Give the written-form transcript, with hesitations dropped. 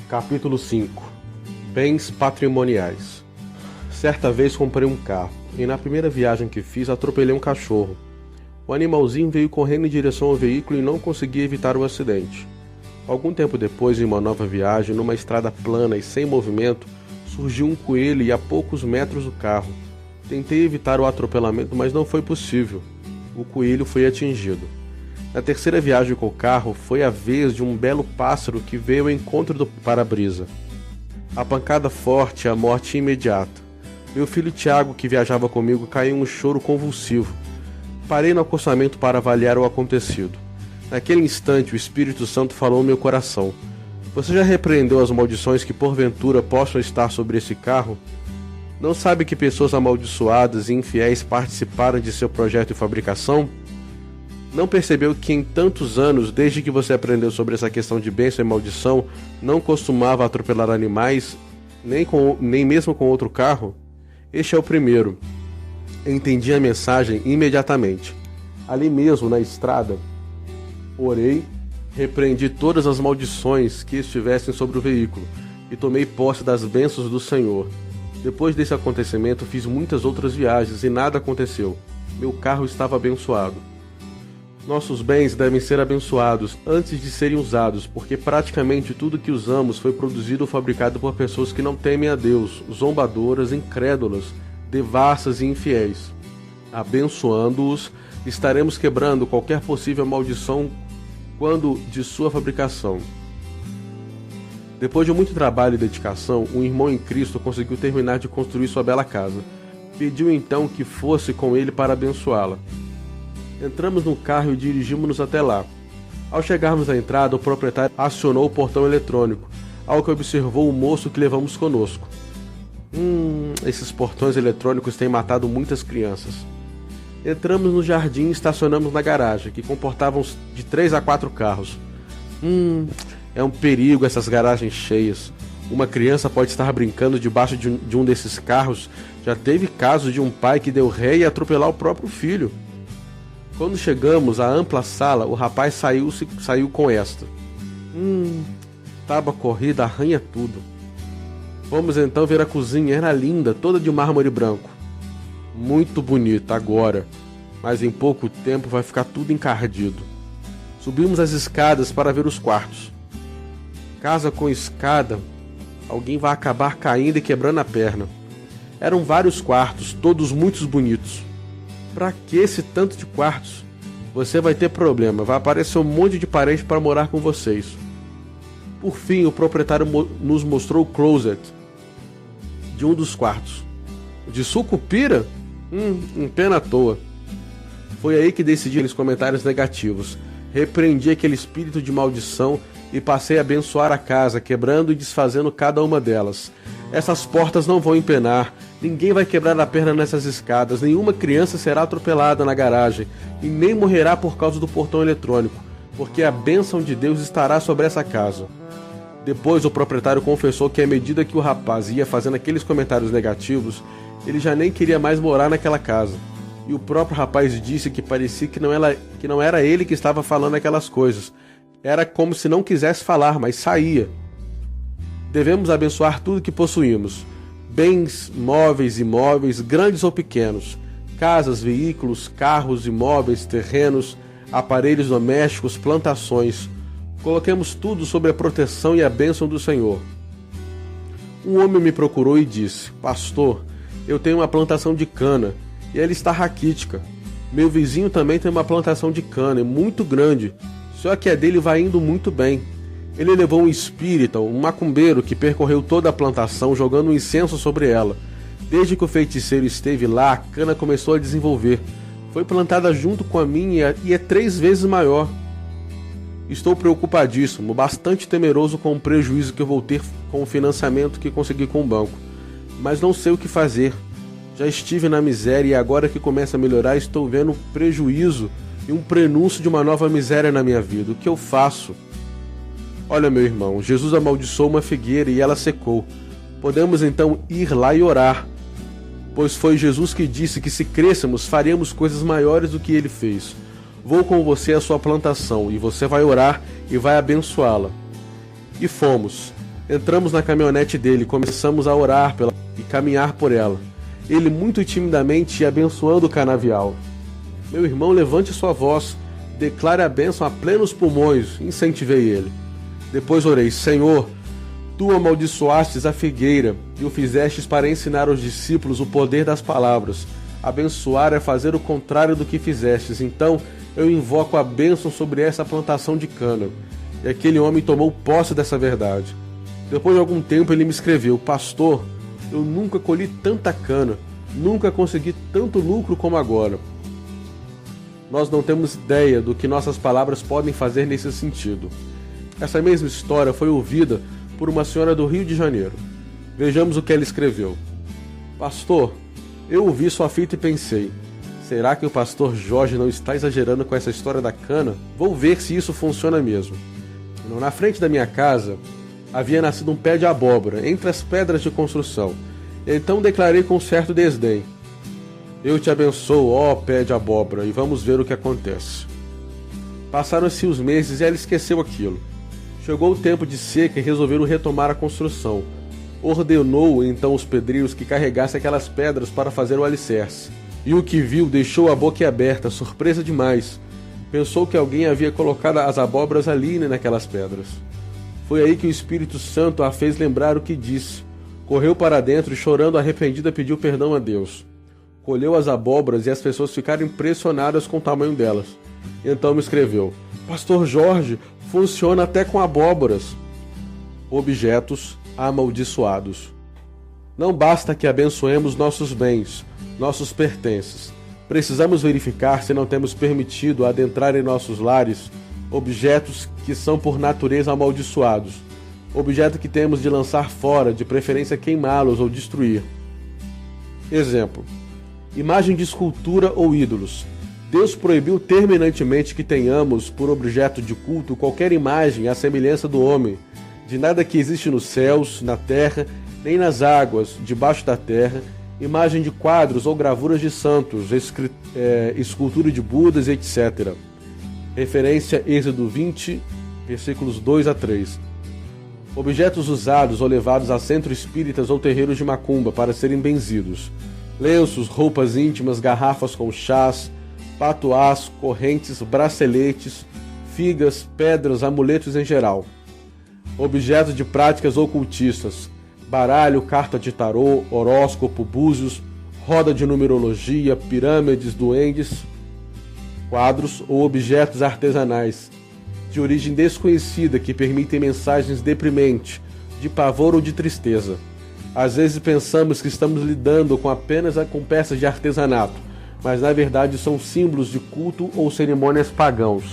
Capítulo 5. Bens patrimoniais. Certa vez comprei um carro, e na primeira viagem que fiz atropelei um cachorro. O animalzinho veio correndo em direção ao veículo e não consegui evitar o acidente. Algum tempo depois, em uma nova viagem, numa estrada plana e sem movimento, surgiu um coelho e a poucos metros do carro. Tentei evitar o atropelamento, mas não foi possível. O coelho foi atingido. Na terceira viagem com o carro, foi a vez de um belo pássaro que veio ao encontro do para-brisa. A pancada forte e a morte imediata. Meu filho Tiago, que viajava comigo, caiu em um choro convulsivo. Parei no acostamento para avaliar o acontecido. Naquele instante, o Espírito Santo falou no meu coração: "Você já repreendeu as maldições que porventura possam estar sobre esse carro? Não sabe que pessoas amaldiçoadas e infiéis participaram de seu projeto de fabricação? Não percebeu que em tantos anos, desde que você aprendeu sobre essa questão de bênção e maldição, não costumava atropelar animais, nem mesmo com outro carro? Este é o primeiro." Entendi a mensagem imediatamente. Ali mesmo, na estrada, orei, repreendi todas as maldições que estivessem sobre o veículo e tomei posse das bênçãos do Senhor. Depois desse acontecimento, fiz muitas outras viagens e nada aconteceu. Meu carro estava abençoado. Nossos bens devem ser abençoados antes de serem usados, porque praticamente tudo que usamos foi produzido ou fabricado por pessoas que não temem a Deus, zombadoras, incrédulas, devassas e infiéis. Abençoando-os, estaremos quebrando qualquer possível maldição quando de sua fabricação. Depois de muito trabalho e dedicação, um irmão em Cristo conseguiu terminar de construir sua bela casa. Pediu então que fosse com ele para abençoá-la. Entramos no carro e dirigimos-nos até lá. Ao chegarmos à entrada, o proprietário acionou o portão eletrônico, ao que observou o moço que levamos conosco. Esses portões eletrônicos têm matado muitas crianças. Entramos no jardim e estacionamos na garagem, que comportavam de 3 a 4 carros. É um perigo essas garagens cheias. Uma criança pode estar brincando debaixo de um desses carros. Já teve casos de um pai que deu ré e atropelar o próprio filho. Quando chegamos à ampla sala, o rapaz saiu com esta: tábua corrida arranha tudo. Fomos então ver a cozinha, era linda, toda de mármore branco. Muito bonita agora, mas em pouco tempo vai ficar tudo encardido. Subimos as escadas para ver os quartos. Casa com escada, alguém vai acabar caindo e quebrando a perna. Eram vários quartos, todos muito bonitos. Pra que esse tanto de quartos? Você vai ter problema, vai aparecer um monte de parente para morar com vocês. Por fim, o proprietário nos mostrou o closet de um dos quartos. De sucupira? Pena à toa. Foi aí que decidi aqueles comentários negativos. Repreendi aquele espírito de maldição e passei a abençoar a casa, quebrando e desfazendo cada uma delas. Essas portas não vão empenar, ninguém vai quebrar a perna nessas escadas, nenhuma criança será atropelada na garagem e nem morrerá por causa do portão eletrônico, porque a bênção de Deus estará sobre essa casa. Depois o proprietário confessou que à medida que o rapaz ia fazendo aqueles comentários negativos, ele já nem queria mais morar naquela casa. E o próprio rapaz disse que parecia que não era ele que estava falando aquelas coisas. Era como se não quisesse falar, mas saía. Devemos abençoar tudo que possuímos. Bens, móveis, imóveis, grandes ou pequenos. Casas, veículos, carros, imóveis, terrenos, aparelhos domésticos, plantações. Coloquemos tudo sob a proteção e a bênção do Senhor. Um homem me procurou e disse: "Pastor, eu tenho uma plantação de cana e ela está raquítica. Meu vizinho também tem uma plantação de cana, é muito grande, só que a dele vai indo muito bem. Ele levou um espírita, um macumbeiro, que percorreu toda a plantação jogando um incenso sobre ela. Desde que o feiticeiro esteve lá, a cana começou a desenvolver. Foi plantada junto com a minha e é 3 vezes maior. Estou preocupadíssimo, bastante temeroso com o prejuízo que eu vou ter com o financiamento que consegui com o banco. Mas não sei o que fazer. Já estive na miséria e agora que começa a melhorar estou vendo um prejuízo e um prenúncio de uma nova miséria na minha vida. O que eu faço?" "Olha, meu irmão, Jesus amaldiçoou uma figueira e ela secou. Podemos então ir lá e orar, pois foi Jesus que disse que se crêssemos faríamos coisas maiores do que ele fez. Vou com você à sua plantação, e você vai orar e vai abençoá-la." E fomos. Entramos na caminhonete dele e começamos a orar e caminhar por ela. Ele muito timidamente ia abençoando o canavial. Meu irmão, levante sua voz, declare a bênção a plenos pulmões, incentivei ele. Depois orei, Senhor, tu amaldiçoastes a figueira e o fizestes para ensinar aos discípulos o poder das palavras. Abençoar é fazer o contrário do que fizestes, então eu invoco a bênção sobre essa plantação de cana. E aquele homem tomou posse dessa verdade. Depois de algum tempo ele me escreveu, pastor, eu nunca colhi tanta cana, nunca consegui tanto lucro como agora. Nós não temos ideia do que nossas palavras podem fazer nesse sentido. Essa mesma história foi ouvida por uma senhora do Rio de Janeiro. Vejamos o que ela escreveu. Pastor, eu ouvi sua fita e pensei, será que o pastor Jorge não está exagerando com essa história da cana? Vou ver se isso funciona mesmo. Na frente da minha casa havia nascido um pé de abóbora entre as pedras de construção. Então declarei com certo desdém, eu te abençoo, ó pé de abóbora, e vamos ver o que acontece. Passaram-se os meses e ela esqueceu aquilo. Chegou o tempo de seca e resolveram retomar a construção. Ordenou então os pedreiros que carregassem aquelas pedras para fazer o alicerce. E o que viu deixou a boca aberta, surpresa demais. Pensou que alguém havia colocado as abóboras ali naquelas pedras. Foi aí que o Espírito Santo a fez lembrar o que disse. Correu para dentro e, chorando arrependida, pediu perdão a Deus. Colheu as abóboras e as pessoas ficaram impressionadas com o tamanho delas. Então me escreveu, Pastor Jorge, funciona até com abóboras. Objetos amaldiçoados. Não basta que abençoemos nossos bens, nossos pertences. Precisamos verificar se não temos permitido adentrar em nossos lares objetos que são por natureza amaldiçoados. Objeto que temos de lançar fora, de preferência queimá-los ou destruir. Exemplo. Imagem de escultura ou ídolos. Deus proibiu terminantemente que tenhamos por objeto de culto qualquer imagem à semelhança do homem, de nada que existe nos céus, na terra, nem nas águas, debaixo da terra, imagem de quadros ou gravuras de santos, escultura de Budas, etc. Referência Êxodo 20, versículos 2 a 3. Objetos usados ou levados a centros espíritas ou terreiros de macumba para serem benzidos. Lenços, roupas íntimas, garrafas com chás, patuás, correntes, braceletes, figas, pedras, amuletos em geral. Objetos de práticas ocultistas, baralho, carta de tarô, horóscopo, búzios, roda de numerologia, pirâmides, duendes, quadros ou objetos artesanais, de origem desconhecida que permitem mensagens deprimentes, de pavor ou de tristeza. Às vezes pensamos que estamos lidando apenas com peças de artesanato, mas na verdade são símbolos de culto ou cerimônias pagãos.